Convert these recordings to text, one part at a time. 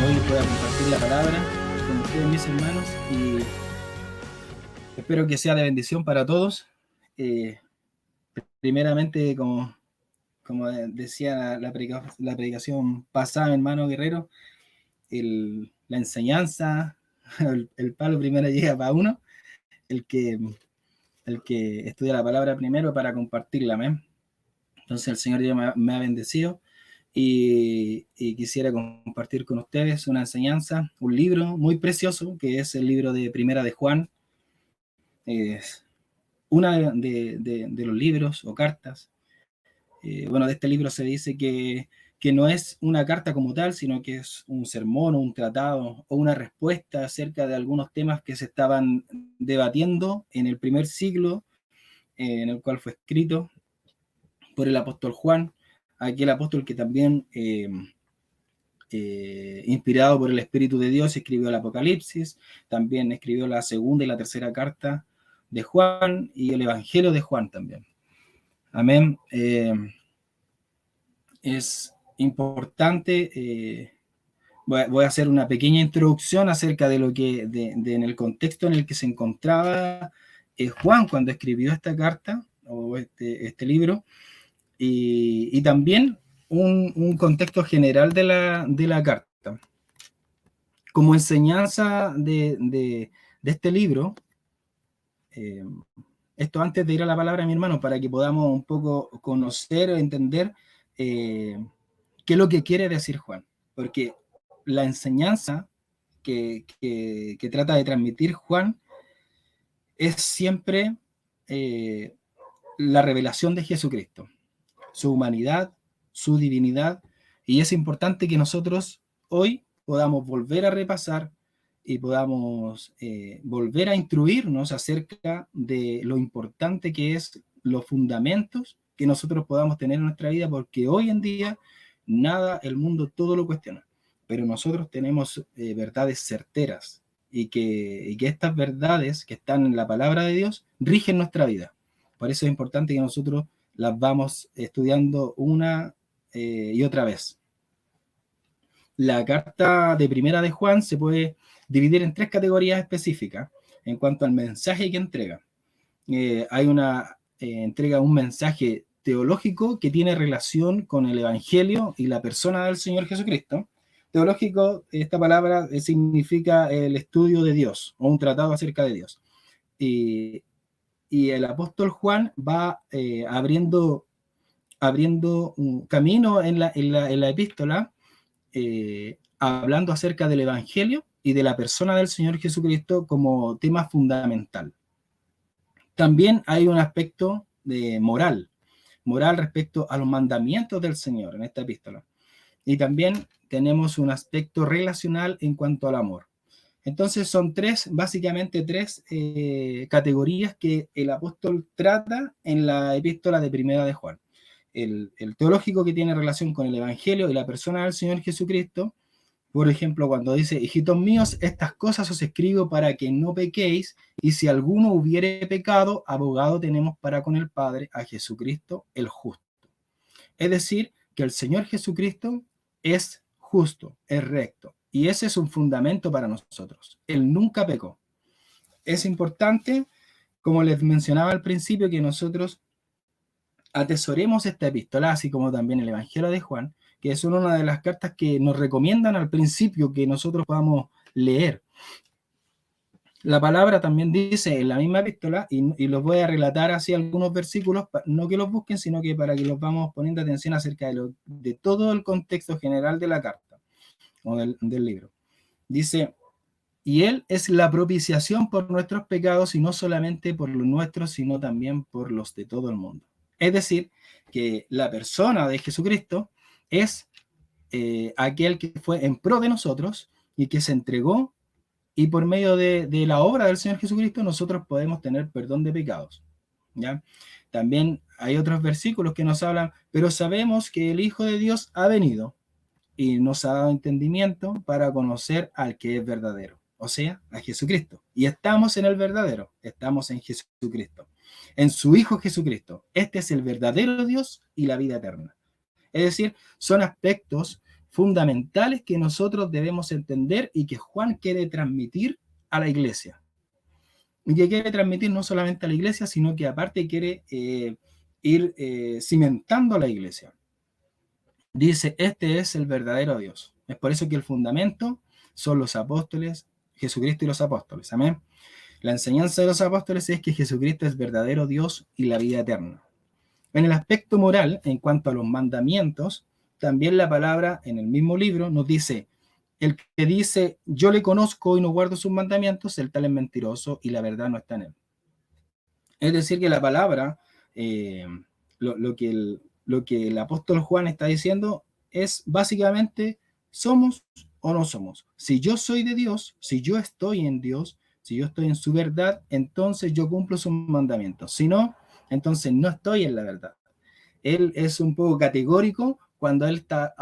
hoy pueda compartir la palabra con ustedes, mis hermanos, y espero que sea de bendición para todos. Primeramente, como decía la predicación pasada, mi hermano Guerrero, la enseñanza, el palo primero llega para uno, el que estudia la palabra primero para compartirla, amén. Entonces el Señor ya me ha bendecido y quisiera compartir con ustedes una enseñanza, un libro muy precioso, que es el libro de Primera de Juan. Es una de los libros o cartas. Bueno, de este libro se dice que no es una carta como tal, sino que es un sermón o un tratado o una respuesta acerca de algunos temas que se estaban debatiendo en el primer siglo, en el cual fue escrito por el apóstol Juan, aquel apóstol que también, inspirado por el Espíritu de Dios, escribió el Apocalipsis, también escribió la segunda y la tercera carta de Juan y el Evangelio de Juan también. Amén. Es importante, voy a hacer una pequeña introducción acerca de lo que, en el contexto en el que se encontraba Juan cuando escribió esta carta o este libro, y también un contexto general de la carta. Como enseñanza de este libro, esto antes de ir a la palabra, mi hermano, para que podamos un poco conocer o entender qué es lo que quiere decir Juan, porque la enseñanza que trata de transmitir Juan es siempre la revelación de Jesucristo, su humanidad, su divinidad, y es importante que nosotros hoy podamos volver a repasar y podamos volver a instruirnos acerca de lo importante que es los fundamentos que nosotros podamos tener en nuestra vida, porque hoy en día nada, el mundo todo lo cuestiona, pero nosotros tenemos verdades certeras y que estas verdades que están en la palabra de Dios rigen nuestra vida. Por eso es importante que nosotros las vamos estudiando una y otra vez. La carta de Primera de Juan se puede dividir en tres categorías específicas en cuanto al mensaje que entrega. Hay una entrega un mensaje teológico que tiene relación con el Evangelio y la persona del Señor Jesucristo. Teológico, esta palabra significa el estudio de Dios o un tratado acerca de Dios. Y el apóstol Juan va abriendo un camino en la epístola, hablando acerca del Evangelio y de la persona del Señor Jesucristo como tema fundamental. También hay un aspecto de moral respecto a los mandamientos del Señor en esta epístola. Y también tenemos un aspecto relacional en cuanto al amor. Entonces son básicamente tres categorías que el apóstol trata en la epístola de Primera de Juan. El teológico, que tiene relación con el Evangelio y la persona del Señor Jesucristo. Por ejemplo, cuando dice: hijitos míos, estas cosas os escribo para que no pequéis, y si alguno hubiere pecado, abogado tenemos para con el Padre, a Jesucristo el justo. Es decir, que el Señor Jesucristo es justo, es recto, y ese es un fundamento para nosotros. Él nunca pecó. Es importante, como les mencionaba al principio, que nosotros atesoremos esta epístola, así como también el Evangelio de Juan, que son una de las cartas que nos recomiendan al principio que nosotros podamos leer. La palabra también dice en la misma epístola, y los voy a relatar así algunos versículos, no que los busquen, sino que para que los vamos poniendo atención acerca de todo el contexto general de la carta o del libro. Dice: y Él es la propiciación por nuestros pecados, y no solamente por los nuestros, sino también por los de todo el mundo. Es decir, que la persona de Jesucristo es aquel que fue en pro de nosotros y que se entregó, y por medio de la obra del Señor Jesucristo nosotros podemos tener perdón de pecados. ¿Ya? También hay otros versículos que nos hablan: pero sabemos que el Hijo de Dios ha venido y nos ha dado entendimiento para conocer al que es verdadero, o sea, a Jesucristo. Y estamos en el verdadero, estamos en Jesucristo, en su Hijo Jesucristo. Este es el verdadero Dios y la vida eterna. Es decir, son aspectos fundamentales que nosotros debemos entender y que Juan quiere transmitir a la iglesia. Y que quiere transmitir no solamente a la iglesia, sino que aparte quiere ir cimentando a la iglesia. Dice, este es el verdadero Dios. Es por eso que el fundamento son los apóstoles, Jesucristo y los apóstoles. Amén. La enseñanza de los apóstoles es que Jesucristo es verdadero Dios y la vida eterna. En el aspecto moral, en cuanto a los mandamientos, también la palabra en el mismo libro nos dice, el que dice, yo le conozco y no guardo sus mandamientos, el tal es mentiroso y la verdad no está en él. Es decir, que la palabra, lo que el apóstol Juan está diciendo es básicamente, somos o no somos. Si yo soy de Dios, si yo estoy en Dios, si yo estoy en su verdad, entonces yo cumplo sus mandamientos. Si no, entonces no estoy en la verdad. Él es un poco categórico cuando él está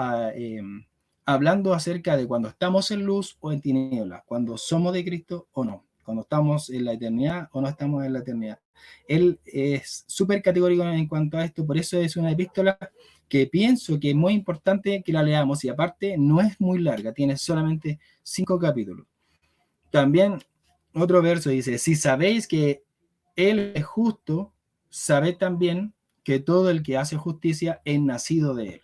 hablando acerca de cuando estamos en luz o en tinieblas, cuando somos de Cristo o no, cuando estamos en la eternidad o no estamos en la eternidad. Él es súper categórico en cuanto a esto, por eso es una epístola que pienso que es muy importante que la leamos y aparte no es muy larga, tiene solamente 5 capítulos. También otro verso dice, si sabéis que Él es justo, sabed también que todo el que hace justicia es nacido de Él.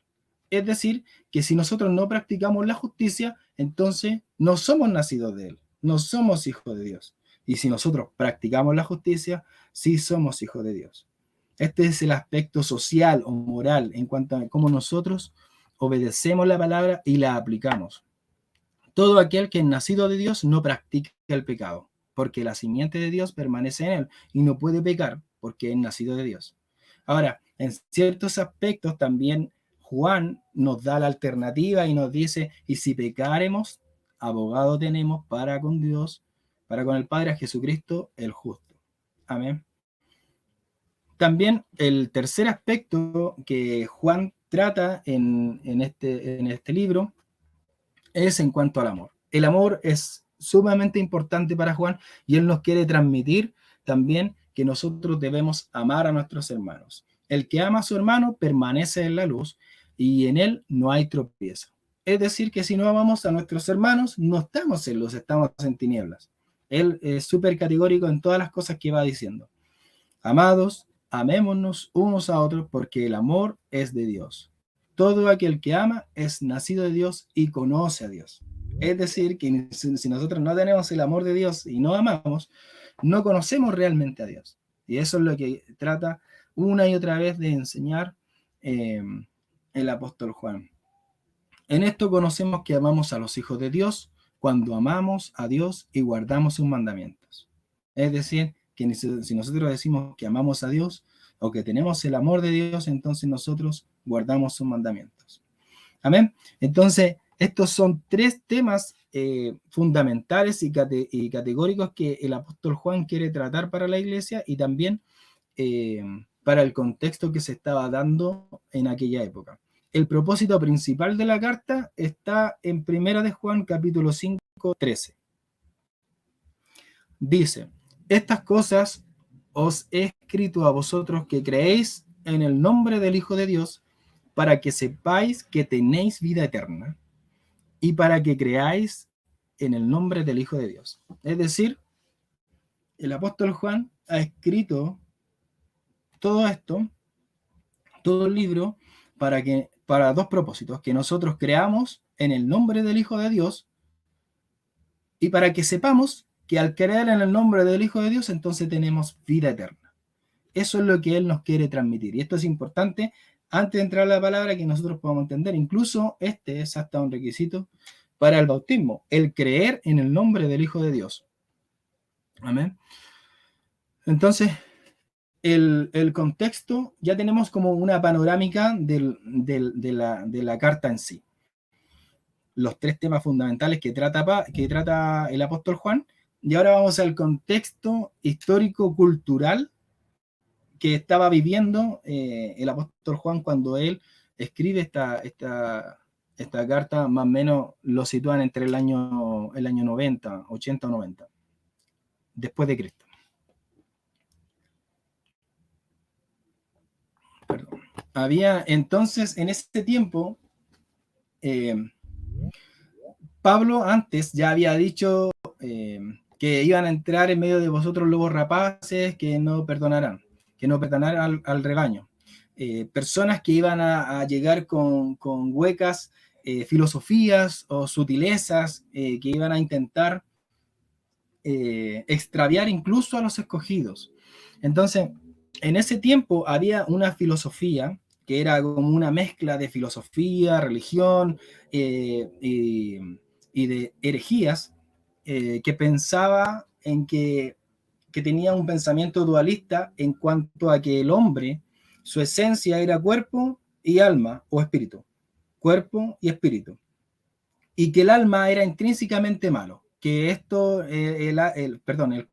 Es decir, que si nosotros no practicamos la justicia, entonces no somos nacidos de Él, no somos hijos de Dios. Y si nosotros practicamos la justicia, sí somos hijos de Dios. Este es el aspecto social o moral en cuanto a cómo nosotros obedecemos la palabra y la aplicamos. Todo aquel que es nacido de Dios no practica el pecado, porque la simiente de Dios permanece en él y no puede pecar porque es nacido de Dios. Ahora, en ciertos aspectos también Juan nos da la alternativa y nos dice, y si pecaremos, abogado tenemos para con Dios, para con el Padre, a Jesucristo el justo. Amén. También el tercer aspecto que Juan trata en este libro es en cuanto al amor. El amor es sumamente importante para Juan y él nos quiere transmitir también que nosotros debemos amar a nuestros hermanos. El que ama a su hermano permanece en la luz y en él no hay tropiezo. Es decir, que si no amamos a nuestros hermanos, no estamos en luz, estamos en tinieblas. Él es súper categórico en todas las cosas que va diciendo. Amados, amémonos unos a otros porque el amor es de Dios. Todo aquel que ama es nacido de Dios y conoce a Dios. Es decir, que si nosotros no tenemos el amor de Dios y no amamos, no conocemos realmente a Dios. Y eso es lo que trata una y otra vez de enseñar el apóstol Juan. En esto conocemos que amamos a los hijos de Dios cuando amamos a Dios y guardamos sus mandamientos. Es decir, que si nosotros decimos que amamos a Dios o que tenemos el amor de Dios, entonces nosotros guardamos sus mandamientos. Amén. Entonces, estos son 3 temas fundamentales y categóricos que el apóstol Juan quiere tratar para la iglesia y también para el contexto que se estaba dando en aquella época. El propósito principal de la carta está en 1 de Juan, capítulo 5, 13. Dice, estas cosas os he escrito a vosotros que creéis en el nombre del Hijo de Dios, para que sepáis que tenéis vida eterna y para que creáis en el nombre del Hijo de Dios. Es decir, el apóstol Juan ha escrito todo esto, todo el libro, para 2 propósitos, que nosotros creamos en el nombre del Hijo de Dios y para que sepamos que al creer en el nombre del Hijo de Dios, entonces tenemos vida eterna. Eso es lo que Él nos quiere transmitir. Y esto es importante antes de entrar a la palabra que nosotros podamos entender. Incluso este es hasta un requisito para el bautismo, el creer en el nombre del Hijo de Dios. Amén. Entonces, el contexto, ya tenemos como una panorámica de la carta en sí. Los 3 temas fundamentales que trata el apóstol Juan. Y ahora vamos al contexto histórico-cultural que estaba viviendo el apóstol Juan cuando él escribe esta carta. Más o menos lo sitúan entre el año 90, 80 o 90, después de Cristo. Perdón. había entonces en ese tiempo, Pablo antes ya había dicho que iban a entrar en medio de vosotros lobos rapaces que no perdonarán al rebaño. Personas que iban a llegar con huecas filosofías o sutilezas que iban a intentar extraviar incluso a los escogidos. Entonces, en ese tiempo había una filosofía que era como una mezcla de filosofía, religión y de herejías que pensaba en que tenía un pensamiento dualista en cuanto a que el hombre, su esencia era cuerpo y alma o espíritu, cuerpo y espíritu, y que el alma era intrínsecamente malo, que esto, el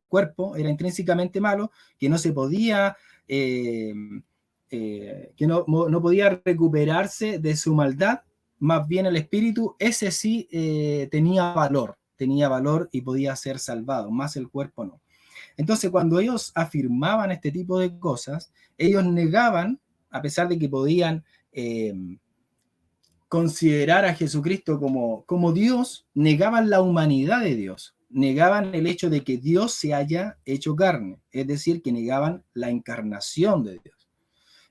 cuerpo era intrínsecamente malo, que no se podía, que no podía recuperarse de su maldad, más bien el espíritu, ese sí tenía valor y podía ser salvado, más el cuerpo no. Entonces, cuando ellos afirmaban este tipo de cosas, ellos negaban, a pesar de que podían considerar a Jesucristo como Dios, negaban la humanidad de Dios, negaban el hecho de que Dios se haya hecho carne, es decir, que negaban la encarnación de Dios.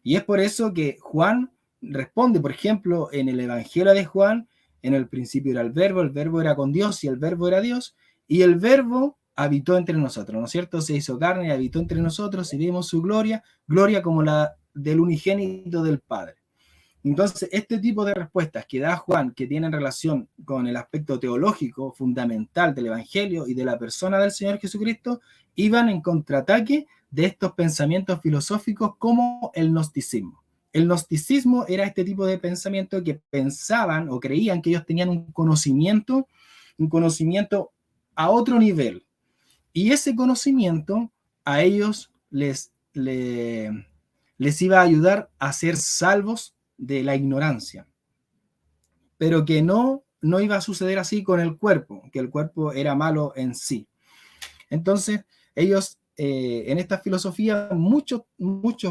Y es por eso que Juan responde, por ejemplo, en el Evangelio de Juan, en el principio era el verbo era con Dios y el verbo era Dios, y el verbo habitó entre nosotros, ¿no es cierto? Se hizo carne y habitó entre nosotros y vimos su gloria, gloria como la del unigénito del Padre. Entonces, este tipo de respuestas que da Juan, que tienen relación con el aspecto teológico fundamental del Evangelio y de la persona del Señor Jesucristo, iban en contraataque de estos pensamientos filosóficos como el gnosticismo. El gnosticismo era este tipo de pensamiento que pensaban o creían que ellos tenían un conocimiento a otro nivel. Y ese conocimiento a ellos les iba a ayudar a ser salvos de la ignorancia, pero que no iba a suceder así con el cuerpo, que el cuerpo era malo en sí. Entonces, ellos, en esta filosofía, muchos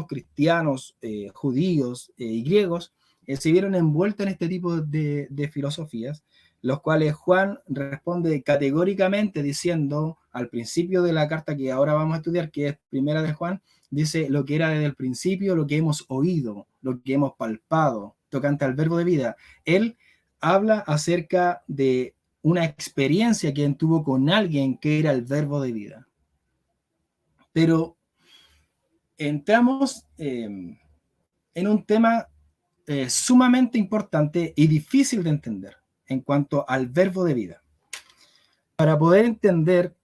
cristianos, judíos y griegos se vieron envueltos en este tipo de filosofías, los cuales Juan responde categóricamente diciendo al principio de la carta que ahora vamos a estudiar, que es primera de Juan, dice lo que era desde el principio, lo que hemos oído, lo que hemos palpado, tocante al verbo de vida. Él habla acerca de una experiencia que tuvo con alguien que era el verbo de vida. Pero entramos en un tema sumamente importante y difícil de entender en cuanto al verbo de vida. Para poder entender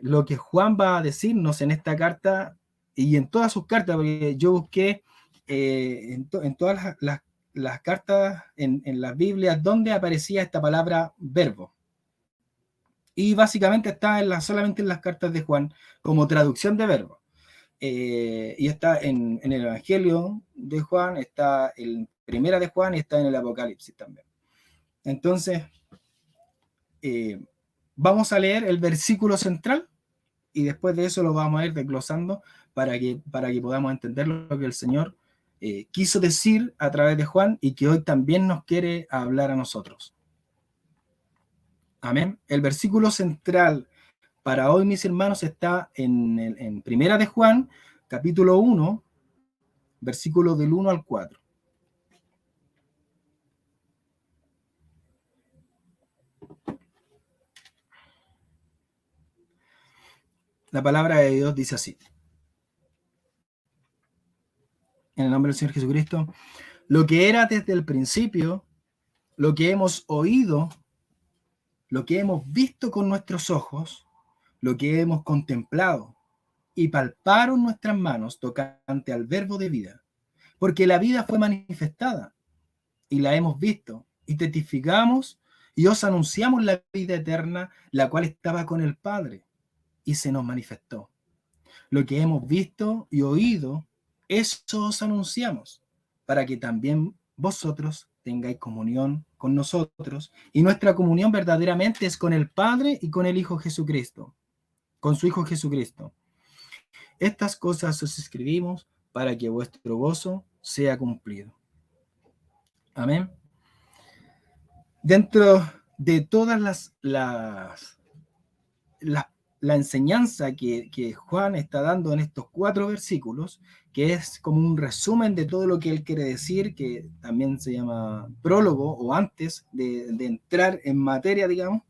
lo que Juan va a decirnos en esta carta y en todas sus cartas, porque yo busqué en todas las cartas en las Biblias donde aparecía esta palabra verbo. Y básicamente está solamente en las cartas de Juan como traducción de verbo. Y está en el Evangelio de Juan, está en Primera de Juan y está en el Apocalipsis también. Entonces, vamos a leer el versículo central y después de eso lo vamos a ir desglosando para que podamos entender lo que el Señor quiso decir a través de Juan y que hoy también nos quiere hablar a nosotros. Amén. El versículo central para hoy, mis hermanos, está en Primera de Juan, capítulo 1, versículo del 1 al 4. La palabra de Dios dice así. En el nombre del Señor Jesucristo, lo que era desde el principio, lo que hemos oído, lo que hemos visto con nuestros ojos, lo que hemos contemplado y palparon nuestras manos tocante al verbo de vida, porque la vida fue manifestada y la hemos visto y testificamos y os anunciamos la vida eterna, la cual estaba con el Padre y se nos manifestó. Lo que hemos visto y oído, eso os anunciamos, para que también vosotros tengáis comunión con nosotros, y nuestra comunión verdaderamente es con el Padre y con el Hijo Jesucristo, con su Hijo Jesucristo. Estas cosas os escribimos para que vuestro gozo sea cumplido. Amén. Dentro de todas la enseñanza que Juan está dando en estos 4 versículos, que es como un resumen de todo lo que él quiere decir, que también se llama prólogo, o antes de entrar en materia, digamos,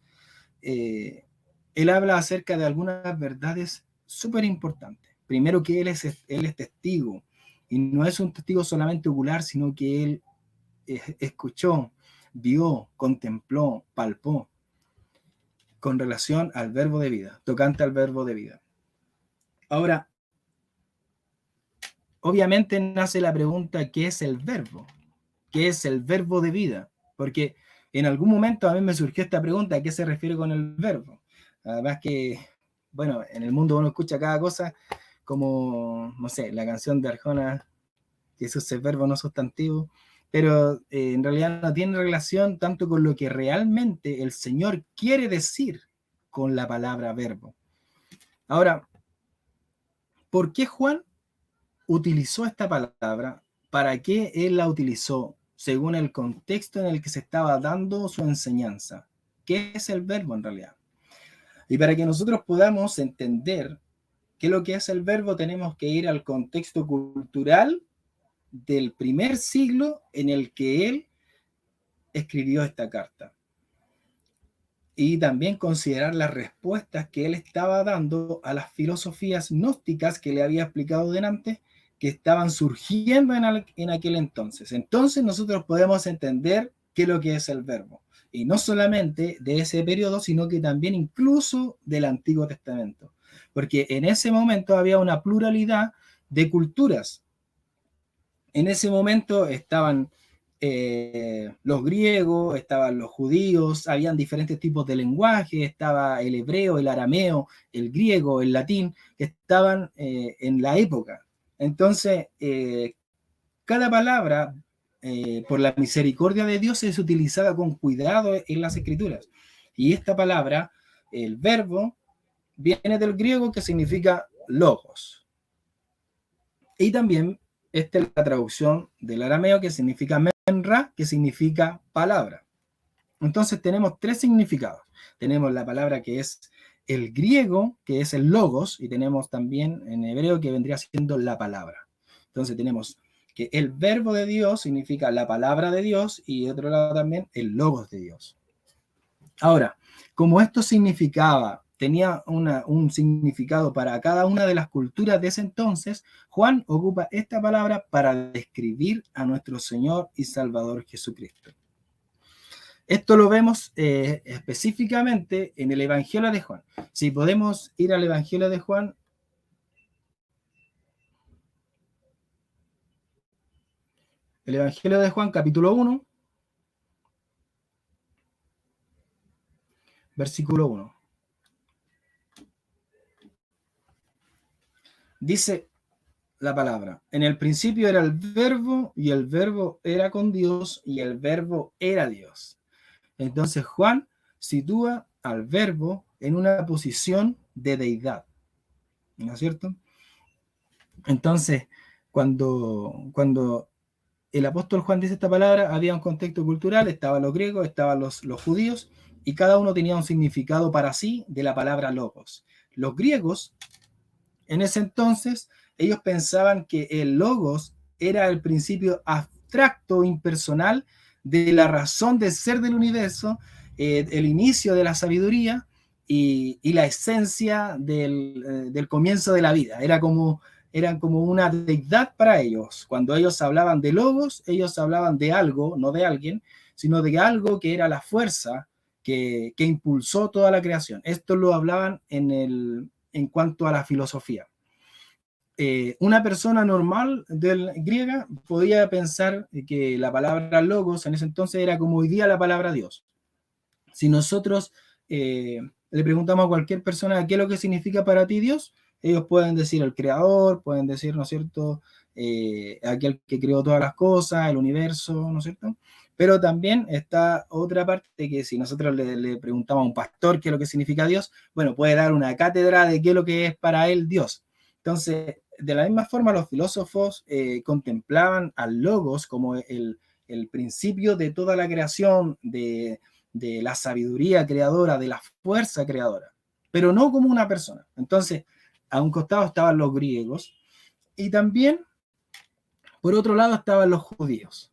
él habla acerca de algunas verdades súper importantes. Primero, que él es testigo, y no es un testigo solamente ocular, sino que él escuchó, vio, contempló, palpó, con relación al verbo de vida, tocante al verbo de vida. Ahora, obviamente nace la pregunta, ¿qué es el verbo? ¿Qué es el verbo de vida? Porque en algún momento a mí me surgió esta pregunta, ¿a qué se refiere con el verbo? Además que, bueno, en el mundo uno escucha cada cosa, como, no sé, la canción de Arjona, Jesús es verbo, no sustantivo, pero en realidad no tiene relación tanto con lo que realmente el Señor quiere decir con la palabra verbo. Ahora, ¿por qué Juan utilizó esta palabra? ¿Para qué él la utilizó? Según el contexto en el que se estaba dando su enseñanza. ¿Qué es el verbo en realidad? Y para que nosotros podamos entender qué es lo que es el verbo, tenemos que ir al contexto cultural del primer siglo en el que él escribió esta carta. Y también considerar las respuestas que él estaba dando a las filosofías gnósticas que le había explicado delante, que estaban surgiendo en aquel entonces. Entonces nosotros podemos entender qué es lo que es el verbo. Y no solamente de ese periodo, sino que también incluso del Antiguo Testamento. Porque en ese momento había una pluralidad de culturas. En ese momento estaban los griegos, estaban los judíos, habían diferentes tipos de lenguaje, estaba el hebreo, el arameo, el griego, el latín, que estaban en la época. Entonces, cada palabra, por la misericordia de Dios, es utilizada con cuidado en las escrituras. Y esta palabra, el verbo, viene del griego, que significa logos. Y también esta es la traducción del arameo, que significa menra, que significa palabra. Entonces tenemos 3 significados. Tenemos la palabra que es el griego, que es el logos, y tenemos también en hebreo, que vendría siendo la palabra. Entonces tenemos que el verbo de Dios significa la palabra de Dios, y de otro lado también el logos de Dios. Ahora, como esto tenía un significado para cada una de las culturas de ese entonces, Juan ocupa esta palabra para describir a nuestro Señor y Salvador Jesucristo. Esto lo vemos específicamente en el Evangelio de Juan. Si podemos ir al Evangelio de Juan. El Evangelio de Juan, capítulo 1, versículo 1. Dice la palabra: en el principio era el verbo, y el verbo era con Dios, y el verbo era Dios. Entonces Juan sitúa al verbo en una posición de deidad, ¿no es cierto? Entonces, cuando el apóstol Juan dice esta palabra, había un contexto cultural, estaban los griegos, estaban los judíos, y cada uno tenía un significado para sí de la palabra logos. Los griegos, en ese entonces, ellos pensaban que el logos era el principio abstracto, impersonal, de la razón de ser del universo, el inicio de la sabiduría y la esencia del comienzo de la vida. Eran como una deidad para ellos. Cuando ellos hablaban de logos, ellos hablaban de algo, no de alguien, sino de algo que era la fuerza que impulsó toda la creación. Esto lo hablaban en cuanto a la filosofía. Una persona normal griega podía pensar que la palabra logos en ese entonces era como hoy día la palabra Dios. Si nosotros le preguntamos a cualquier persona qué es lo que significa para ti Dios, ellos pueden decir el creador, pueden decir, ¿no es cierto?, aquel que creó todas las cosas, el universo, ¿no es cierto? Pero también está otra parte, que si nosotros le preguntamos a un pastor qué es lo que significa Dios, bueno, puede dar una cátedra de qué es lo que es para él Dios. Entonces, de la misma forma los filósofos contemplaban al logos como el principio de toda la creación, de la sabiduría creadora, de la fuerza creadora, pero no como una persona. Entonces, a un costado estaban los griegos y también, por otro lado, estaban los judíos.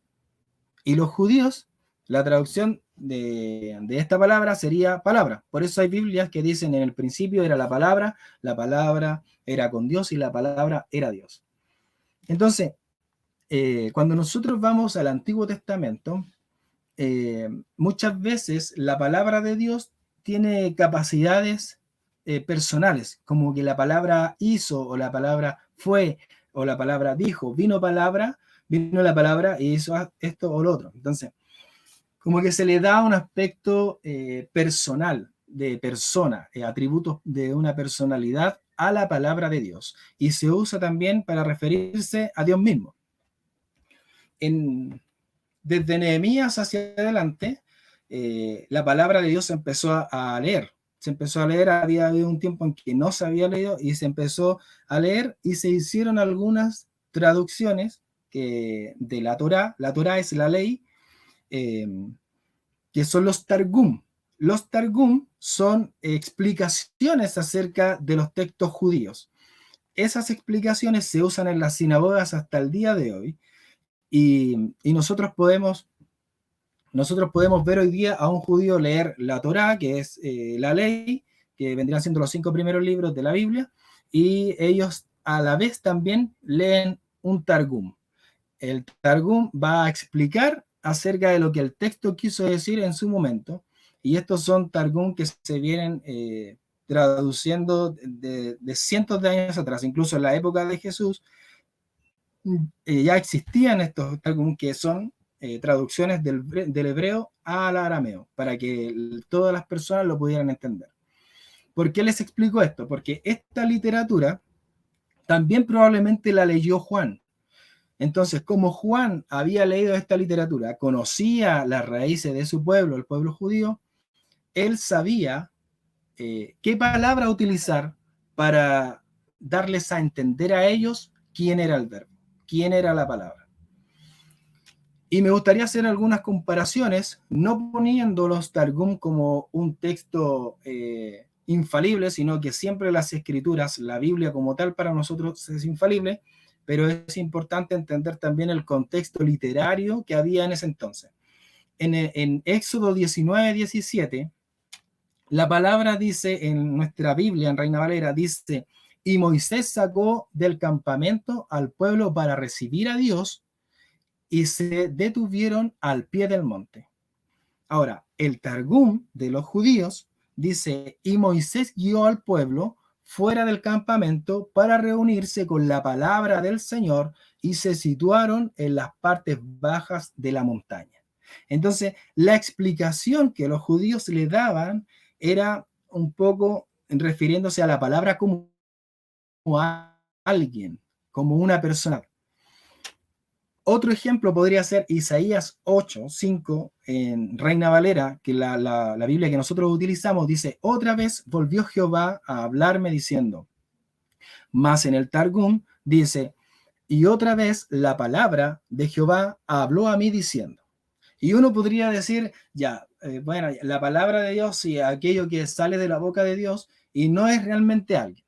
Y los judíos, la traducción de esta palabra sería palabra. Por eso hay Biblias que dicen en el principio era la palabra era con Dios y la palabra era Dios. Entonces, cuando nosotros vamos al Antiguo Testamento, muchas veces la palabra de Dios tiene capacidades personales, como que la palabra hizo, o la palabra fue, o la palabra dijo, vino la palabra y hizo esto o lo otro. Entonces, como que se le da un aspecto personal, de persona, atributos de una personalidad a la palabra de Dios. Y se usa también para referirse a Dios mismo. Desde Nehemías hacia adelante, la palabra de Dios se empezó a leer. Se empezó a leer, había habido un tiempo en que no se había leído y se empezó a leer y se hicieron algunas traducciones de la Torá. La Torá es la ley, que son los Targum. Los Targum son explicaciones acerca de los textos judíos. Esas explicaciones se usan en las sinagogas hasta el día de hoy y nosotros podemos ver hoy día a un judío leer la Torá, que es la ley, que vendrían siendo los 5 primeros libros de la Biblia, y ellos a la vez también leen un Targum. El Targum va a explicar acerca de lo que el texto quiso decir en su momento, y estos son Targum que se vienen traduciendo de cientos de años atrás, incluso en la época de Jesús, ya existían estos Targum que son traducciones del hebreo al arameo, para que todas las personas lo pudieran entender. ¿Por qué les explico esto? Porque esta literatura también probablemente la leyó Juan. Entonces, como Juan había leído esta literatura, conocía las raíces de su pueblo, el pueblo judío, él sabía qué palabra utilizar para darles a entender a ellos quién era el verbo, quién era la palabra. Y me gustaría hacer algunas comparaciones, no poniendo los Targum como un texto infalible, sino que siempre las escrituras, la Biblia como tal para nosotros es infalible, pero es importante entender también el contexto literario que había en ese entonces. En Éxodo 19:17, la palabra dice en nuestra Biblia, en Reina Valera, dice, y Moisés sacó del campamento al pueblo para recibir a Dios y se detuvieron al pie del monte. Ahora, el Targum de los judíos dice, y Moisés guió al pueblo fuera del campamento para reunirse con la palabra del Señor y se situaron en las partes bajas de la montaña. Entonces, la explicación que los judíos le daban era un poco refiriéndose a la palabra como a alguien, como una persona. Otro ejemplo podría ser Isaías 8:5 en Reina Valera, que la Biblia que nosotros utilizamos dice, otra vez volvió Jehová a hablarme diciendo, más en el Targum dice, y otra vez la palabra de Jehová habló a mí diciendo. Y uno podría decir, bueno, la palabra de Dios y aquello que sale de la boca de Dios y no es realmente alguien.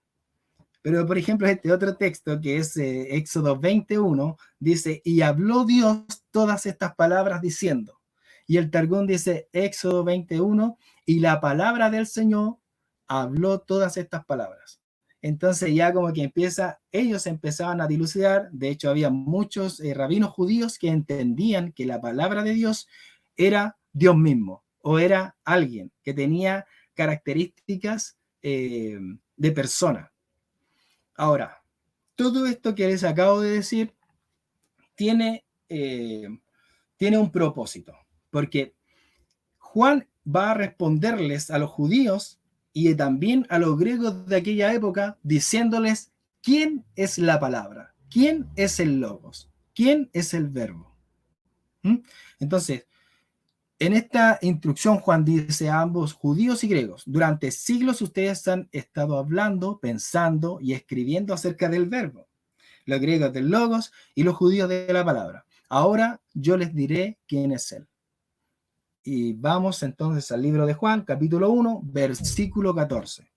Pero, por ejemplo, este otro texto que es Éxodo 21, dice, y habló Dios todas estas palabras diciendo. Y el Targum dice, Éxodo 21, y la palabra del Señor habló todas estas palabras. Entonces ya como que ellos empezaban a dilucidar, de hecho había muchos rabinos judíos que entendían que la palabra de Dios era Dios mismo, o era alguien que tenía características de persona. Ahora, todo esto que les acabo de decir tiene un propósito, porque Juan va a responderles a los judíos y también a los griegos de aquella época, diciéndoles quién es la palabra, quién es el logos, quién es el verbo. Entonces, en esta instrucción Juan dice a ambos, judíos y griegos, durante siglos ustedes han estado hablando, pensando y escribiendo acerca del verbo. los griegos del logos y los judíos de la palabra. Ahora yo les diré quién es Él. Y vamos entonces al libro de Juan, capítulo 1, versículo 14.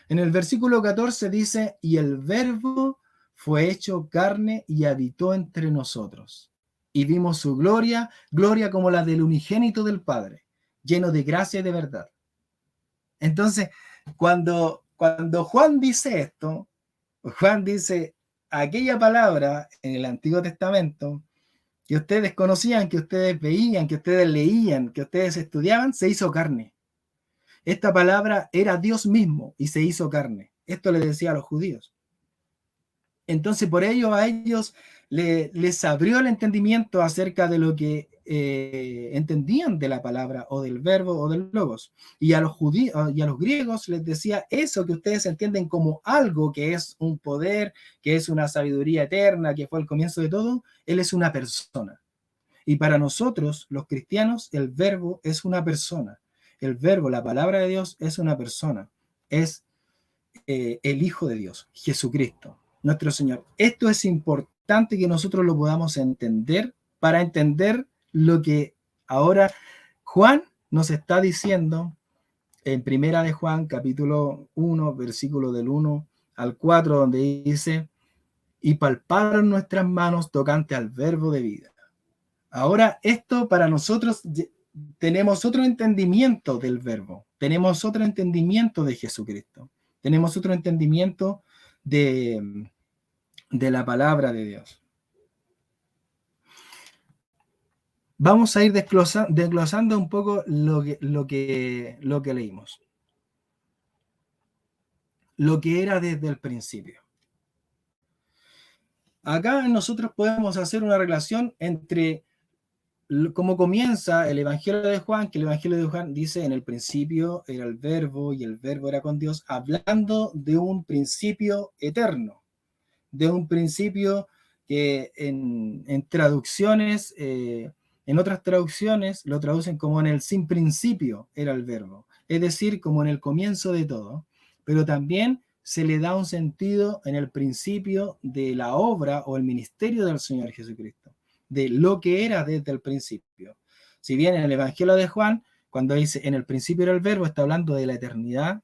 En el versículo 14 dice, y el Verbo fue hecho carne y habitó entre nosotros. Y vimos su gloria, gloria como la del unigénito del Padre, lleno de gracia y de verdad. Entonces, cuando Juan dice esto, Juan dice aquella palabra en el Antiguo Testamento que ustedes conocían, que ustedes veían, que ustedes leían, que ustedes estudiaban, se hizo carne. Esta palabra era Dios mismo y se hizo carne. Esto le decía a los judíos. Entonces, por ello a ellos les abrió el entendimiento acerca de lo que entendían de la palabra o del verbo o del logos. Y a los judíos y a los griegos les decía eso que ustedes entienden como algo que es un poder, que es una sabiduría eterna, que fue el comienzo de todo. Él es una persona. Y para nosotros, los cristianos, el verbo es una persona. El verbo, la palabra de Dios, es una persona. Es el Hijo de Dios, Jesucristo, nuestro Señor. Esto es importante que nosotros lo podamos entender para entender lo que ahora Juan nos está diciendo en Primera de Juan, capítulo 1, versículo del 1 al 4, donde dice, y palparon nuestras manos tocante al verbo de vida. Ahora, esto para nosotros tenemos otro entendimiento del verbo, tenemos otro entendimiento de Jesucristo, tenemos otro entendimiento de la palabra de Dios. Vamos a ir desglosando un poco lo que leímos. Lo que era desde el principio. Acá nosotros podemos hacer una relación entre cómo comienza el Evangelio de Juan, que el Evangelio de Juan dice, en el principio era el verbo y el verbo era con Dios, hablando de un principio eterno, de un principio que en traducciones, en otras traducciones lo traducen como en el sin principio era el verbo, es decir, como en el comienzo de todo, pero también se le da un sentido en el principio de la obra o el ministerio del Señor Jesucristo, de lo que era desde el principio. Si bien en el Evangelio de Juan, cuando dice en el principio era el verbo, está hablando de la eternidad,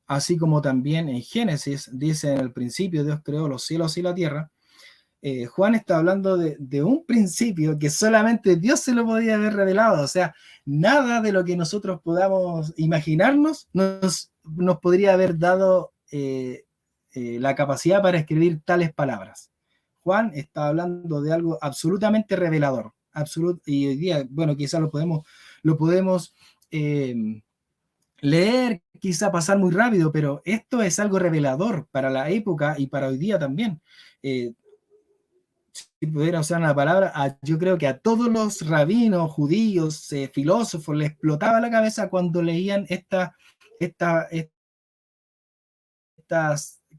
así como también en Génesis dice en el principio Dios creó los cielos y la tierra. Juan está hablando de un principio que solamente Dios se lo podía haber revelado, o sea, nada de lo que nosotros podamos imaginarnos nos podría haber dado la capacidad para escribir tales palabras. Juan está hablando de algo absolutamente revelador, y hoy día, bueno, quizás lo podemos leer, quizá pasar muy rápido, pero esto es algo revelador para la época y para hoy día también. Si pudiera usar una palabra, yo creo que a todos los rabinos, judíos, filósofos, les explotaba la cabeza cuando leían estas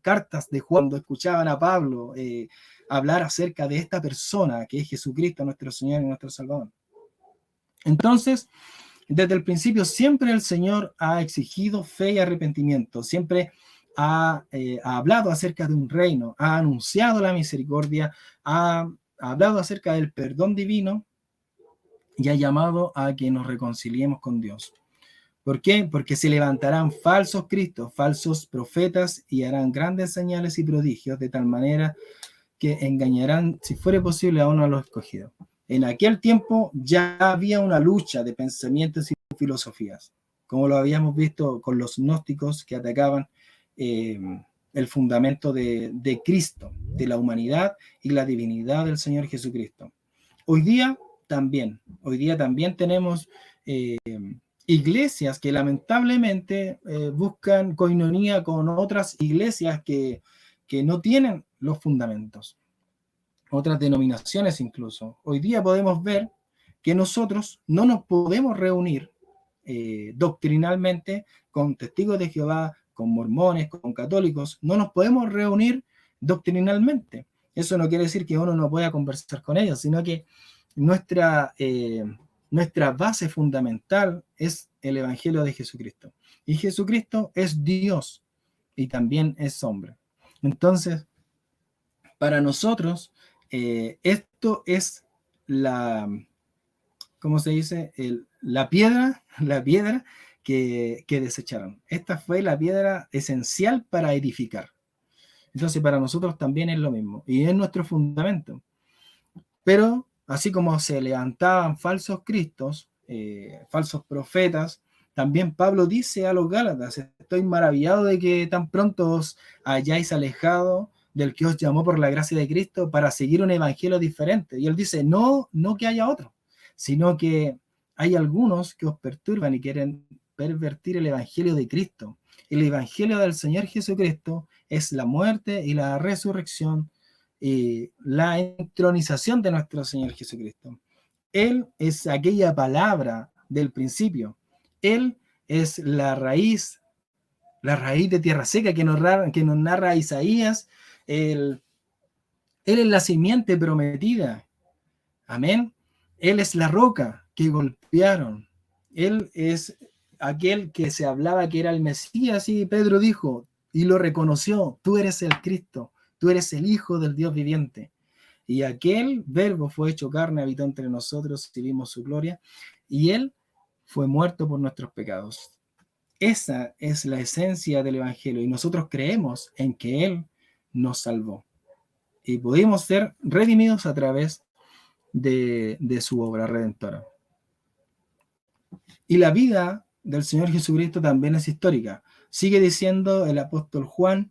cartas de Juan, cuando escuchaban a Pablo hablar acerca de esta persona que es Jesucristo, nuestro Señor y nuestro Salvador. Entonces, desde el principio siempre el Señor ha exigido fe y arrepentimiento, siempre ha hablado acerca de un reino, ha anunciado la misericordia, ha hablado acerca del perdón divino y ha llamado a que nos reconciliemos con Dios. ¿Por qué? Porque se levantarán falsos cristos, falsos profetas y harán grandes señales y prodigios de tal manera que engañarán, si fuere posible, a uno de los escogidos. En aquel tiempo ya había una lucha de pensamientos y filosofías, como lo habíamos visto con los gnósticos que atacaban el fundamento de Cristo, de la humanidad y la divinidad del Señor Jesucristo. Hoy día también tenemos iglesias que lamentablemente buscan coinonía con otras iglesias que no tienen los fundamentos, otras denominaciones incluso. Hoy día podemos ver que nosotros no nos podemos reunir doctrinalmente con testigos de Jehová, con mormones, con católicos, no nos podemos reunir doctrinalmente. Eso no quiere decir que uno no pueda conversar con ellos, sino que nuestra base fundamental es el Evangelio de Jesucristo. Y Jesucristo es Dios y también es hombre. Entonces, para nosotros, esto es ¿cómo se dice? La piedra, que desecharon. Esta fue la piedra esencial para edificar. Entonces, para nosotros también es lo mismo. Y es nuestro fundamento. Pero, así como se levantaban falsos cristos, falsos profetas, también Pablo dice a los Gálatas: estoy maravillado de que tan pronto os hayáis alejado del que os llamó por la gracia de Cristo para seguir un evangelio diferente. Y él dice, no que haya otro, sino que hay algunos que os perturban y quieren pervertir el evangelio de Cristo. El evangelio del Señor Jesucristo es la muerte y la resurrección y la entronización de nuestro Señor Jesucristo. Él es aquella palabra del principio. Él es la raíz de tierra seca que nos narra Isaías. Él es la simiente prometida. Amén. Él es la roca que golpearon. Él es aquel que se hablaba que era el Mesías, y Pedro dijo y lo reconoció: tú eres el Cristo, tú eres el Hijo del Dios viviente. Y aquel verbo fue hecho carne, habitó entre nosotros y vimos su gloria, y él fue muerto por nuestros pecados. Esa es la esencia del Evangelio, y nosotros creemos en que él nos salvó. Y pudimos ser redimidos a través de su obra redentora. Y la vida del Señor Jesucristo también es histórica. Sigue diciendo el apóstol Juan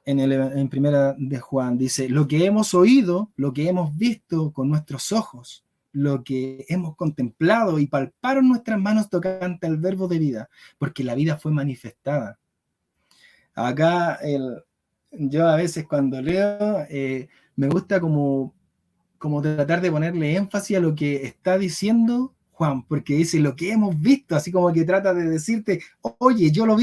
en primera de Juan, dice: lo que hemos oído, lo que hemos visto con nuestros ojos, lo que hemos contemplado y palparon nuestras manos tocante al verbo de vida, porque la vida fue manifestada. Acá yo a veces cuando leo me gusta como tratar de ponerle énfasis a lo que está diciendo Juan, porque dice lo que hemos visto, así como que trata de decirte: oye, yo lo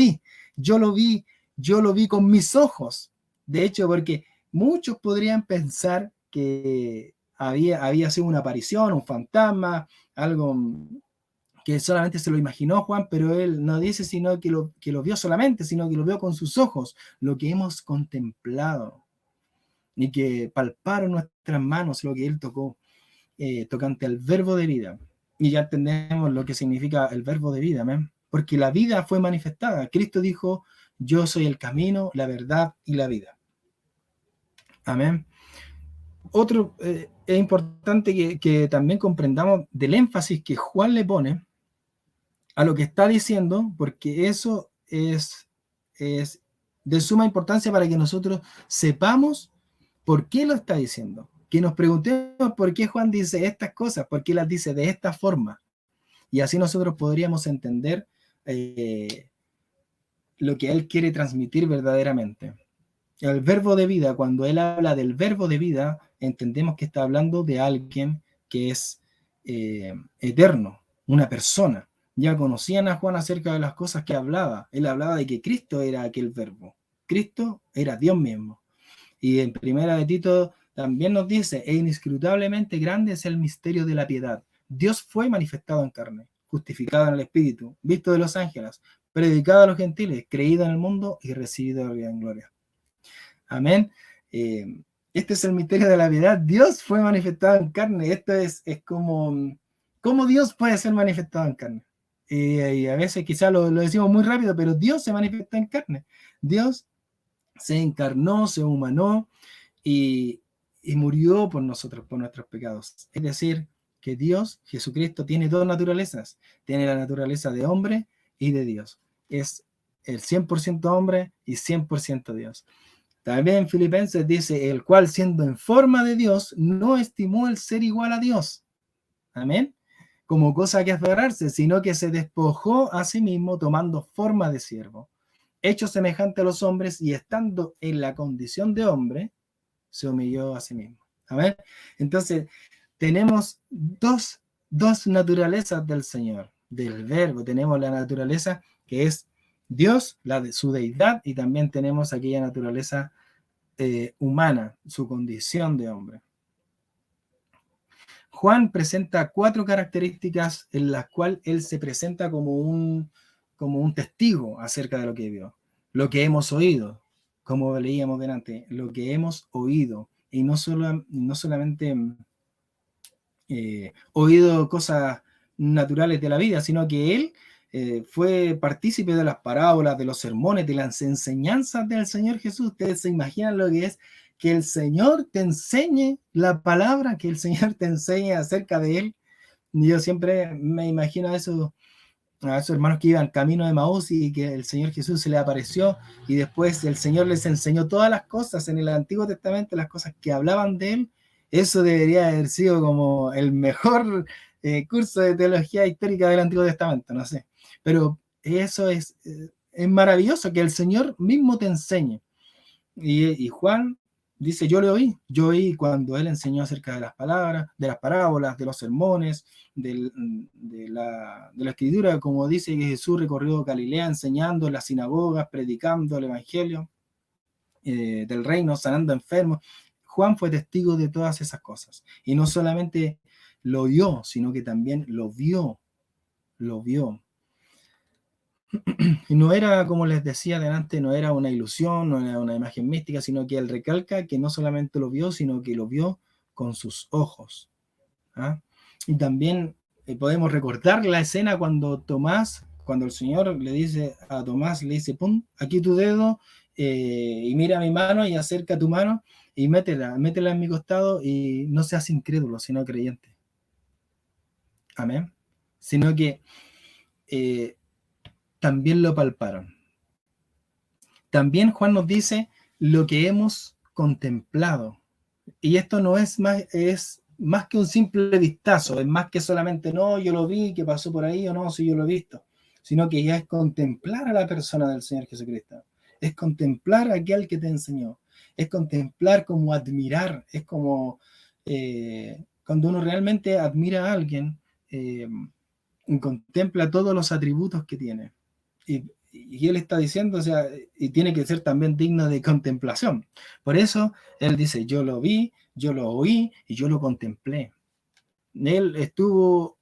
vi con mis ojos. De hecho, porque muchos podrían pensar que había sido una aparición, un fantasma, algo que solamente se lo imaginó Juan, pero él no dice sino que lo vio solamente, sino que lo vio con sus ojos, lo que hemos contemplado, y que palparon nuestras manos lo que él tocó, tocante al verbo de vida. Y ya entendemos lo que significa el verbo de vida, ¿me? Porque la vida fue manifestada. Cristo dijo: yo soy el camino, la verdad y la vida. Amén. Otro, es importante que también comprendamos del énfasis que Juan le pone a lo que está diciendo, porque eso es de suma importancia para que nosotros sepamos por qué lo está diciendo. Que nos preguntemos por qué Juan dice estas cosas, por qué las dice de esta forma. Y así nosotros podríamos entender lo que él quiere transmitir verdaderamente. El verbo de vida, cuando él habla del verbo de vida, entendemos que está hablando de alguien que es eterno, una persona. Ya conocían a Juan acerca de las cosas que hablaba. Él hablaba de que Cristo era aquel verbo. Cristo era Dios mismo. Y en primera de Tito también nos dice: e inescrutablemente grande es el misterio de la piedad. Dios fue manifestado en carne, justificado en el Espíritu, visto de los ángeles, predicado a los gentiles, creído en el mundo y recibido en gloria. Amén. Este es el misterio de la piedad. Dios fue manifestado en carne. Esto es como ¿cómo Dios puede ser manifestado en carne? Y a veces quizás lo decimos muy rápido, pero Dios se manifestó en carne. Dios se encarnó, se humanó y murió por nosotros, por nuestros pecados. Es decir, que Dios, Jesucristo, tiene dos naturalezas. Tiene la naturaleza de hombre y de Dios. Es el 100% hombre y 100% Dios. También Filipenses dice: el cual, siendo en forma de Dios, no estimó el ser igual a Dios. Amén. Como cosa que aferrarse, sino que se despojó a sí mismo, tomando forma de siervo, hecho semejante a los hombres, y estando en la condición de hombre, se humilló a sí mismo. Amén. Entonces, tenemos dos naturalezas del Señor, del verbo. Tenemos la naturaleza que es Dios, la de su deidad, y también tenemos aquella naturaleza humana, su condición de hombre. Juan presenta 4 características en las cuales él se presenta como un testigo acerca de lo que vio, lo que hemos oído. como leíamos delante, lo que hemos oído, y no solamente oído cosas naturales de la vida, sino que él fue partícipe de las parábolas, de los sermones, de las enseñanzas del Señor Jesús. Ustedes se imaginan lo que es que el Señor te enseñe la palabra, que el Señor te enseñe acerca de Él. Yo siempre me imagino a esos hermanos que iban camino de Maús y que el Señor Jesús se les apareció y después el Señor les enseñó todas las cosas en el Antiguo Testamento, las cosas que hablaban de Él. Eso debería haber sido como el mejor curso de teología histórica del Antiguo Testamento, no sé. Pero eso es maravilloso, que el Señor mismo te enseñe. Y Juan dice, yo oí cuando él enseñó acerca de las palabras, de las parábolas, de los sermones, de la escritura, como dice que Jesús recorrió Galilea enseñando en las sinagogas, predicando el evangelio del reino, sanando enfermos. Juan fue testigo de todas esas cosas. Y no solamente lo oyó, sino que también lo vio. Y no era, como les decía delante, no era una ilusión, no era una imagen mística, sino que él recalca que no solamente lo vio, sino que lo vio con sus ojos. ¿Ah? Y también podemos recordar la escena cuando el Señor le dice a Tomás, le dice, pon aquí tu dedo y mira mi mano y acerca tu mano y métela en mi costado y no seas incrédulo, sino creyente. Amén. Sino que también lo palparon. También Juan nos dice lo que hemos contemplado. Y esto no es más que un simple vistazo, es más que solamente, no, yo lo vi, que pasó por ahí, o no, si yo lo he visto, sino que ya es contemplar a la persona del Señor Jesucristo. Es contemplar a aquel que te enseñó. Es contemplar como admirar. Es como cuando uno realmente admira a alguien, contempla todos los atributos que tiene. Y él está diciendo, o sea, y tiene que ser también digno de contemplación. Por eso él dice, yo lo vi, yo lo oí y yo lo contemplé. Él estuvo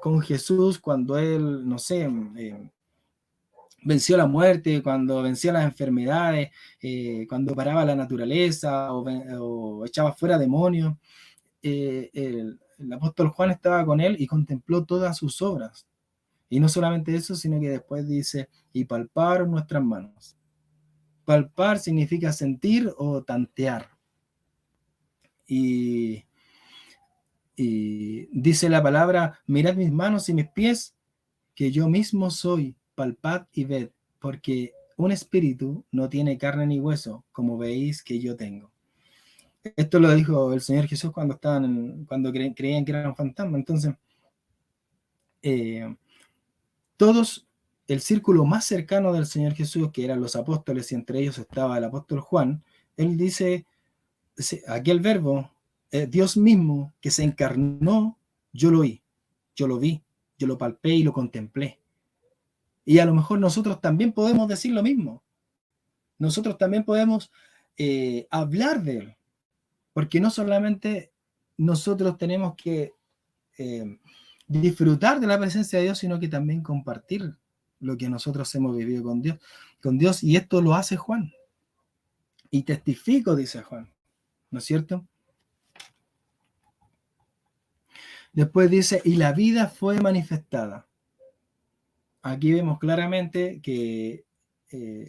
con Jesús cuando él, no sé, venció la muerte, cuando venció las enfermedades, cuando paraba la naturaleza o echaba fuera demonios. El apóstol Juan estaba con él y contempló todas sus obras. Y no solamente eso, sino que después dice, y palparon nuestras manos. Palpar significa sentir o tantear. Y dice la palabra, mirad mis manos y mis pies, que yo mismo soy, palpad y ved, porque un espíritu no tiene carne ni hueso, como veis que yo tengo. Esto lo dijo el Señor Jesús cuando creían que era un fantasma. Entonces, todos, el círculo más cercano del Señor Jesús, que eran los apóstoles, y entre ellos estaba el apóstol Juan, él dice, aquel verbo, Dios mismo que se encarnó, yo lo oí, yo lo vi, yo lo palpé y lo contemplé. Y a lo mejor nosotros también podemos decir lo mismo. Nosotros también podemos hablar de él, porque no solamente nosotros tenemos que disfrutar de la presencia de Dios, sino que también compartir lo que nosotros hemos vivido con Dios, y esto lo hace Juan. Y testifico, dice Juan, ¿no es cierto? Después dice, y la vida fue manifestada. Aquí vemos claramente que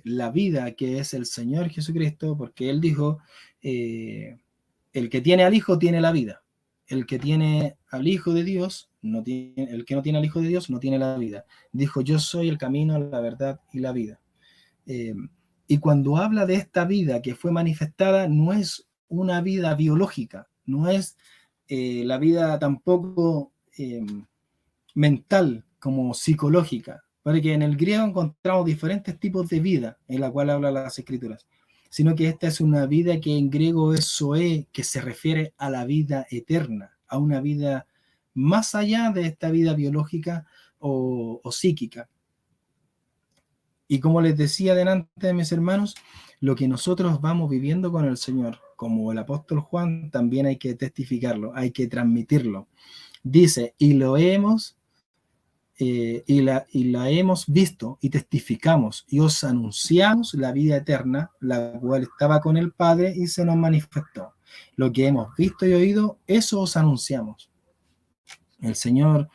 la vida, que es el Señor Jesucristo, porque Él dijo, el que tiene al Hijo tiene la vida. El que tiene al Hijo de Dios, el que no tiene al Hijo de Dios no tiene la vida. Dijo, yo soy el camino, la verdad y la vida. Y cuando habla de esta vida que fue manifestada, no es una vida biológica, no es la vida tampoco mental como psicológica, porque en el griego encontramos diferentes tipos de vida en la cual hablan las escrituras, sino que esta es una vida que en griego es zoe, que se refiere a la vida eterna, a una vida más allá de esta vida biológica o psíquica. Y como les decía delante, mis hermanos, lo que nosotros vamos viviendo con el Señor, como el apóstol Juan, también hay que testificarlo, hay que transmitirlo. Dice, y lo hemos y la hemos visto y testificamos y os anunciamos la vida eterna, la cual estaba con el Padre y se nos manifestó. Lo que hemos visto y oído, eso os anunciamos. El Señor,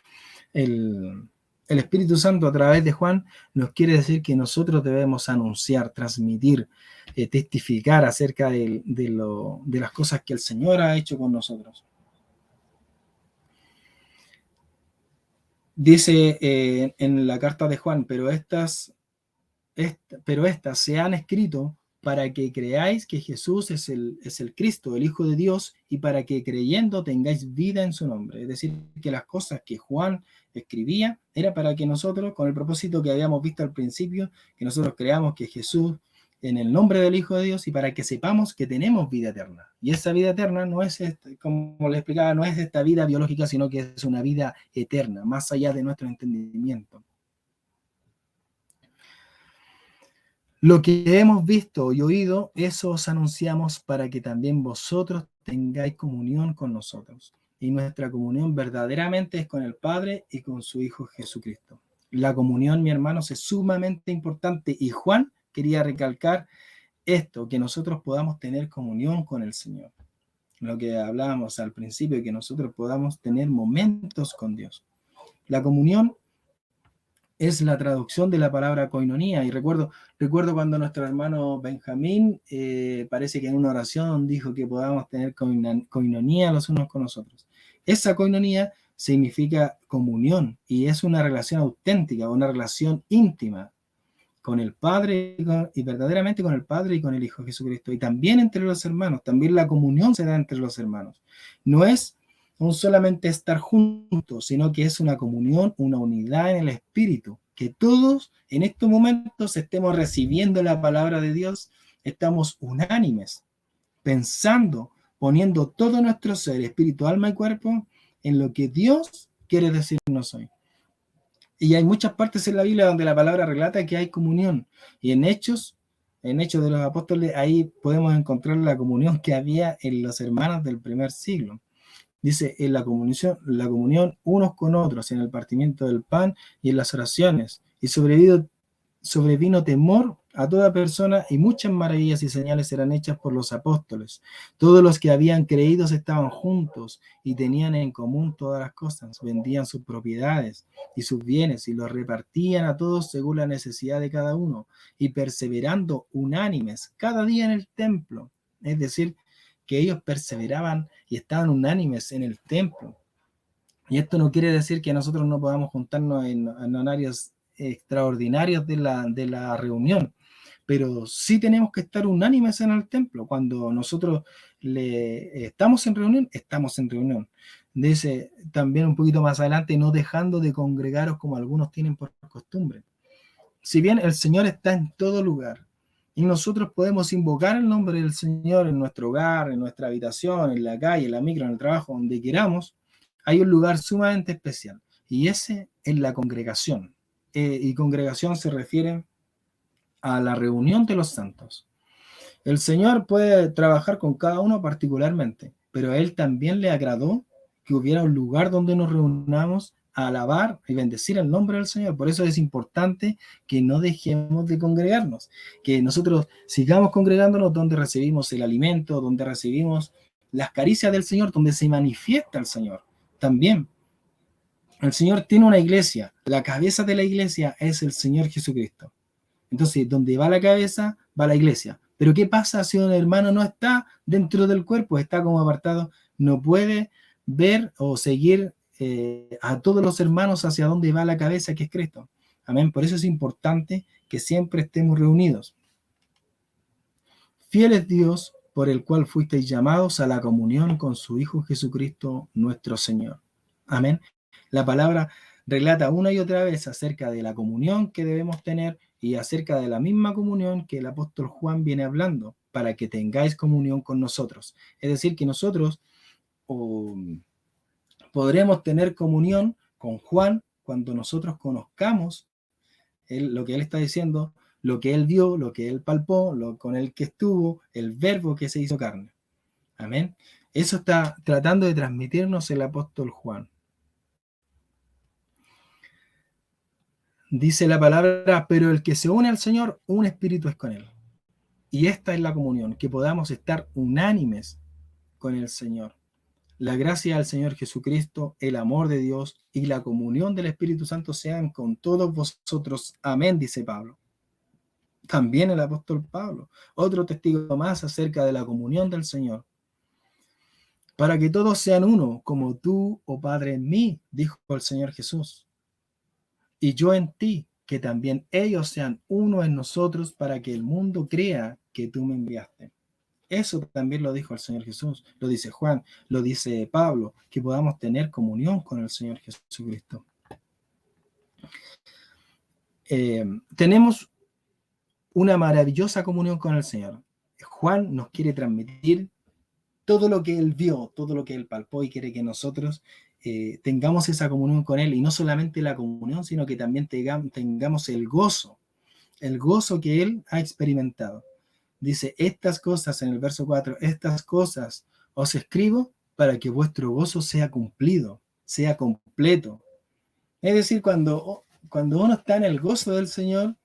el Espíritu Santo a través de Juan nos quiere decir que nosotros debemos anunciar, transmitir, testificar acerca de las cosas que el Señor ha hecho con nosotros. Dice en la carta de Juan, pero estas se han escrito para que creáis que Jesús es el Cristo, el Hijo de Dios, y para que creyendo tengáis vida en su nombre. Es decir, que las cosas que Juan escribía era para que nosotros, con el propósito que habíamos visto al principio, que nosotros creamos que Jesús en el nombre del Hijo de Dios y para que sepamos que tenemos vida eterna. Y esa vida eterna no es, como les explicaba, no es esta vida biológica, sino que es una vida eterna, más allá de nuestro entendimiento. Lo que hemos visto y oído, eso os anunciamos para que también vosotros tengáis comunión con nosotros. Y nuestra comunión verdaderamente es con el Padre y con su Hijo Jesucristo. La comunión, mis hermanos, es sumamente importante y Juan quería recalcar esto, que nosotros podamos tener comunión con el Señor. Lo que hablábamos al principio, que nosotros podamos tener momentos con Dios. La comunión es la traducción de la palabra koinonía. Y recuerdo cuando nuestro hermano Benjamín, parece que en una oración dijo que podamos tener koinonía los unos con los otros. Esa koinonía significa comunión y es una relación auténtica, una relación íntima con el Padre y verdaderamente con el Padre y con el Hijo Jesucristo. Y también entre los hermanos, también la comunión se da entre los hermanos. No es no solamente estar juntos, sino que es una comunión, una unidad en el Espíritu, que todos en estos momentos estemos recibiendo la palabra de Dios, estamos unánimes, pensando, poniendo todo nuestro ser, espíritu, alma y cuerpo, en lo que Dios quiere decirnos hoy. Y hay muchas partes en la Biblia donde la palabra relata que hay comunión, y en Hechos de los Apóstoles, ahí podemos encontrar la comunión que había en los hermanos del primer siglo. Dice, en la comunión unos con otros, en el partimiento del pan y en las oraciones. Y sobrevino temor a toda persona y muchas maravillas y señales eran hechas por los apóstoles. Todos los que habían creído estaban juntos y tenían en común todas las cosas. Vendían sus propiedades y sus bienes y los repartían a todos según la necesidad de cada uno. Y perseverando unánimes cada día en el templo. Es decir, que ellos perseveraban y estaban unánimes en el templo. Y esto no quiere decir que nosotros no podamos juntarnos en horarios extraordinarios de la reunión, pero sí tenemos que estar unánimes en el templo. Cuando nosotros estamos en reunión. Dice también un poquito más adelante, no dejando de congregaros como algunos tienen por costumbre. Si bien el Señor está en todo lugar, y nosotros podemos invocar el nombre del Señor en nuestro hogar, en nuestra habitación, en la calle, en la micro, en el trabajo, donde queramos, hay un lugar sumamente especial. Y ese es la congregación. Y congregación se refiere a la reunión de los santos. El Señor puede trabajar con cada uno particularmente, pero a Él también le agradó que hubiera un lugar donde nos reunamos a alabar y bendecir el nombre del Señor. Por eso es importante que no dejemos de congregarnos, que nosotros sigamos congregándonos donde recibimos el alimento, donde recibimos las caricias del Señor, donde se manifiesta el Señor. También el Señor tiene una iglesia, la cabeza de la iglesia es el Señor Jesucristo. Entonces, donde va la cabeza, va la iglesia. Pero ¿qué pasa si un hermano no está dentro del cuerpo, está como apartado? No puede ver o seguir a todos los hermanos hacia dónde va la cabeza, que es Cristo. Amén. Por eso es importante que siempre estemos reunidos. Fiel es Dios, por el cual fuisteis llamados a la comunión con su Hijo Jesucristo, nuestro Señor. Amén. La palabra relata una y otra vez acerca de la comunión que debemos tener y acerca de la misma comunión que el apóstol Juan viene hablando, para que tengáis comunión con nosotros. Es decir, que nosotros podremos tener comunión con Juan cuando nosotros conozcamos lo que él está diciendo, lo que él vio, lo que él palpó, lo con el que estuvo, el verbo que se hizo carne. Amén. Eso está tratando de transmitirnos el apóstol Juan. Dice la palabra, pero el que se une al Señor, un espíritu es con él. Y esta es la comunión, que podamos estar unánimes con el Señor. La gracia del Señor Jesucristo, el amor de Dios y la comunión del Espíritu Santo sean con todos vosotros. Amén, dice Pablo. También el apóstol Pablo, otro testigo más acerca de la comunión del Señor. Para que todos sean uno, como tú, oh Padre, en mí, dijo el Señor Jesús, y yo en ti, que también ellos sean uno en nosotros, para que el mundo crea que tú me enviaste. Eso también lo dijo el Señor Jesús, lo dice Juan, lo dice Pablo, que podamos tener comunión con el Señor Jesucristo. Tenemos una maravillosa comunión con el Señor. Juan nos quiere transmitir todo lo que él vio, todo lo que él palpó y quiere que nosotros tengamos esa comunión con él, y no solamente la comunión, sino que también tengamos el gozo que él ha experimentado. Dice, estas cosas en el verso 4, estas cosas os escribo para que vuestro gozo sea cumplido, sea completo. Es decir, cuando uno está en el gozo del Señor,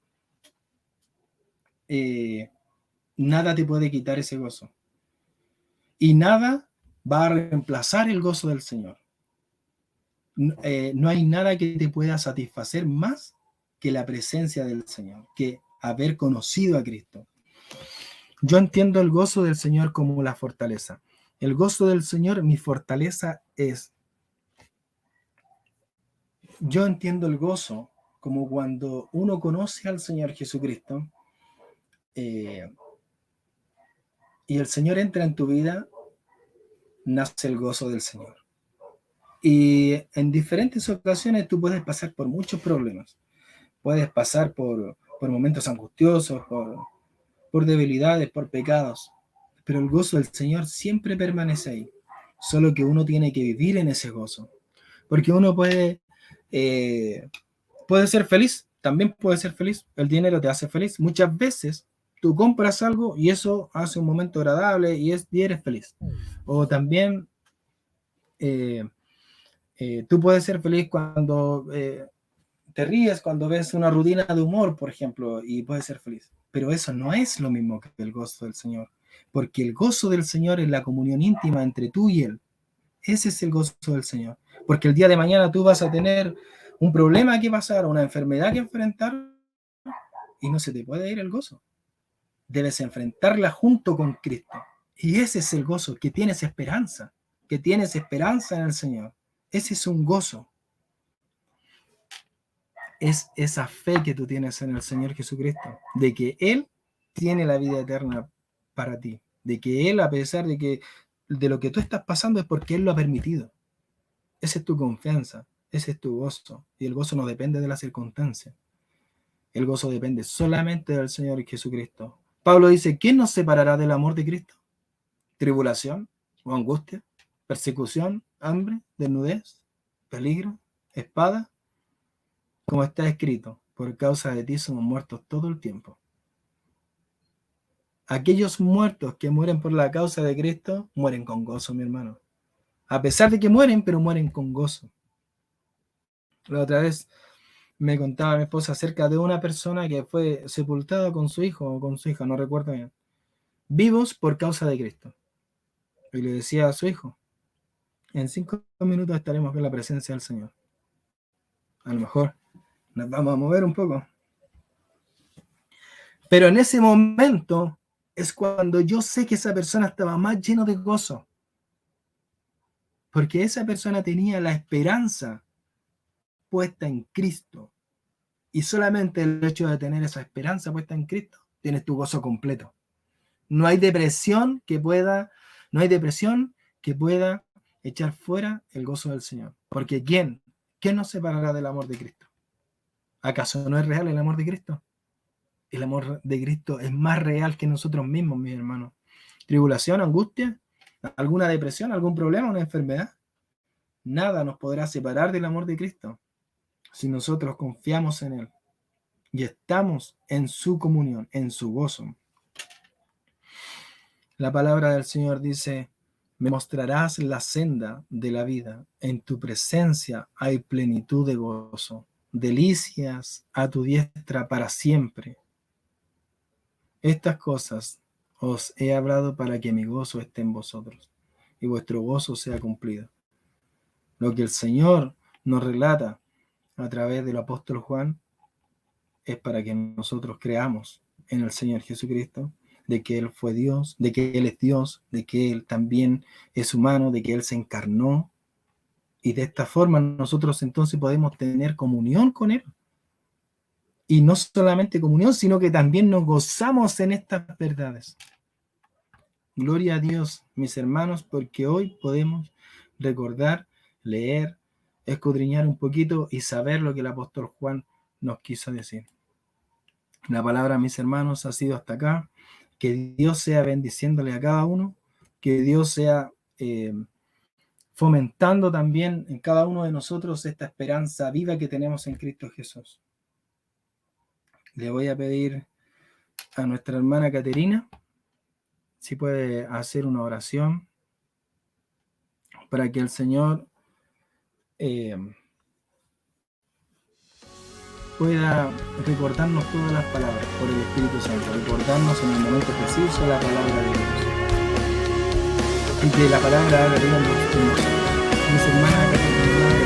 nada te puede quitar ese gozo. Y nada va a reemplazar el gozo del Señor. No hay nada que te pueda satisfacer más que la presencia del Señor, que haber conocido a Cristo. Yo entiendo el gozo del Señor como la fortaleza. El gozo del Señor, mi fortaleza es. Yo entiendo el gozo como cuando uno conoce al Señor Jesucristo y el Señor entra en tu vida, nace el gozo del Señor. Y en diferentes ocasiones tú puedes pasar por muchos problemas. Puedes pasar por momentos angustiosos, por debilidades, por pecados. Pero el gozo del Señor siempre permanece ahí. Solo que uno tiene que vivir en ese gozo. Porque uno puede ser feliz, también puede ser feliz. El dinero te hace feliz. Muchas veces tú compras algo y eso hace un momento agradable y eres feliz. O también tú puedes ser feliz cuando te ríes, cuando ves una rutina de humor, por ejemplo, y puedes ser feliz. Pero eso no es lo mismo que el gozo del Señor. Porque el gozo del Señor es la comunión íntima entre tú y Él. Ese es el gozo del Señor. Porque el día de mañana tú vas a tener un problema que pasar, una enfermedad que enfrentar, y no se te puede ir el gozo. Debes enfrentarla junto con Cristo. Y ese es el gozo, que tienes esperanza en el Señor. Ese es un gozo. Es esa fe que tú tienes en el Señor Jesucristo, de que Él tiene la vida eterna para ti, de que Él, a pesar de lo que tú estás pasando, es porque Él lo ha permitido. Esa es tu confianza, ese es tu gozo, y el gozo no depende de las circunstancias. El gozo depende solamente del Señor Jesucristo. Pablo dice, ¿quién nos separará del amor de Cristo? ¿Tribulación o angustia? ¿Persecución? ¿Hambre? ¿Desnudez? ¿Peligro? ¿Espada? Como está escrito, por causa de ti somos muertos todo el tiempo. Aquellos muertos que mueren por la causa de Cristo, mueren con gozo, mi hermano. A pesar de que mueren, pero mueren con gozo. La otra vez me contaba mi esposa acerca de una persona que fue sepultada con su hijo o con su hija, no recuerdo bien. Vivos por causa de Cristo. Y le decía a su hijo, en 5 minutos estaremos en la presencia del Señor. A lo mejor nos vamos a mover un poco. Pero en ese momento es cuando yo sé que esa persona estaba más lleno de gozo. Porque esa persona tenía la esperanza puesta en Cristo. Y solamente el hecho de tener esa esperanza puesta en Cristo, tienes tu gozo completo. No hay depresión que pueda echar fuera el gozo del Señor. Porque ¿quién nos separará del amor de Cristo? ¿Acaso no es real el amor de Cristo? El amor de Cristo es más real que nosotros mismos, mis hermanos. ¿Tribulación, angustia, alguna depresión, algún problema, una enfermedad? Nada nos podrá separar del amor de Cristo si nosotros confiamos en Él y estamos en su comunión, en su gozo. La palabra del Señor dice, me mostrarás la senda de la vida, en tu presencia hay plenitud de gozo. delicias a tu diestra para siempre. Estas cosas os he hablado para que mi gozo esté en vosotros y vuestro gozo sea cumplido. Lo que el Señor nos relata a través del apóstol Juan es para que nosotros creamos en el Señor Jesucristo, de que Él fue Dios, de que Él es Dios, de que Él también es humano, de que Él se encarnó, y de esta forma nosotros entonces podemos tener comunión con Él. Y no solamente comunión, sino que también nos gozamos en estas verdades. Gloria a Dios, mis hermanos, porque hoy podemos recordar, leer, escudriñar un poquito y saber lo que el apóstol Juan nos quiso decir. La palabra, mis hermanos, ha sido hasta acá. Que Dios sea bendiciéndole a cada uno, que Dios sea fomentando también en cada uno de nosotros esta esperanza viva que tenemos en Cristo Jesús. Le voy a pedir a nuestra hermana Caterina si puede hacer una oración para que el Señor pueda recordarnos todas las palabras por el Espíritu Santo, recordarnos en el momento preciso la palabra de Dios y que la palabra haga vida en nosotros. Mis hermanas Caterina